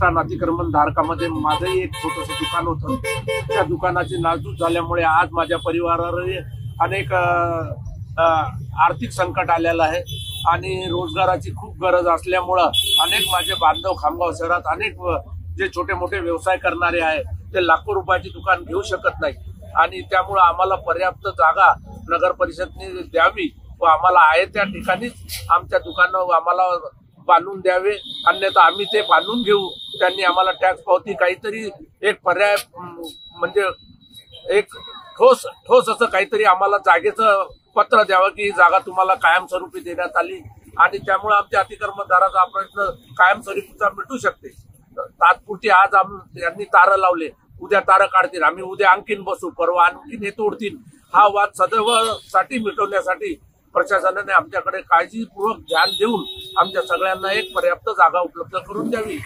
अतिक्रमण धारकामध्ये माझंही एक छोटंसं दुकान होतं। त्या दुकानाची नासधूस झाल्यामुळे आज माझ्या परिवारावर अनेक आर्थिक संकट आलेलं आहे आणि रोजगाराची खूप गरज असल्यामुळं अनेक माझे बांधव खामगाव शहरात अनेक जे छोटे मोठे व्यवसाय करणारे आहे ते लाखो रुपयाची दुकान घेऊ शकत नाही आणि त्यामुळे आम्हाला पर्याप्त जागा नगर परिषदने द्यावी व आम्हाला आहे त्या ठिकाणीच आमच्या दुकानं आम्हाला बांधून द्यावे, अन्यथा आम्ही ते बांधून घेऊ। त्यांनी आम्हाला टॅक्स पावती काहीतरी एक पर्याय म्हणजे एक ठोस असं काहीतरी आम्हाला जागेचं पत्र द्यावं की जागा तुम्हाला कायमस्वरूपी देण्यात आली आणि त्यामुळे आमच्या अतिक्रमणदाराचा प्रश्न कायमस्वरूपीचा मिटू शकते। तात्पुरती आज यांनी तारं लावले, उद्या तारं काढतील, आम्ही उद्या आणखीन बसू, परवा आणखीन हे तोडतील। हा वाद सदैव साठी मिटवण्यासाठी प्रशासनाने आमच्याकडे काळजीपूर्वक ध्यान देऊन आमच्या सगळ्यांना एक पर्याप्त जागा उपलब्ध करून द्यावी।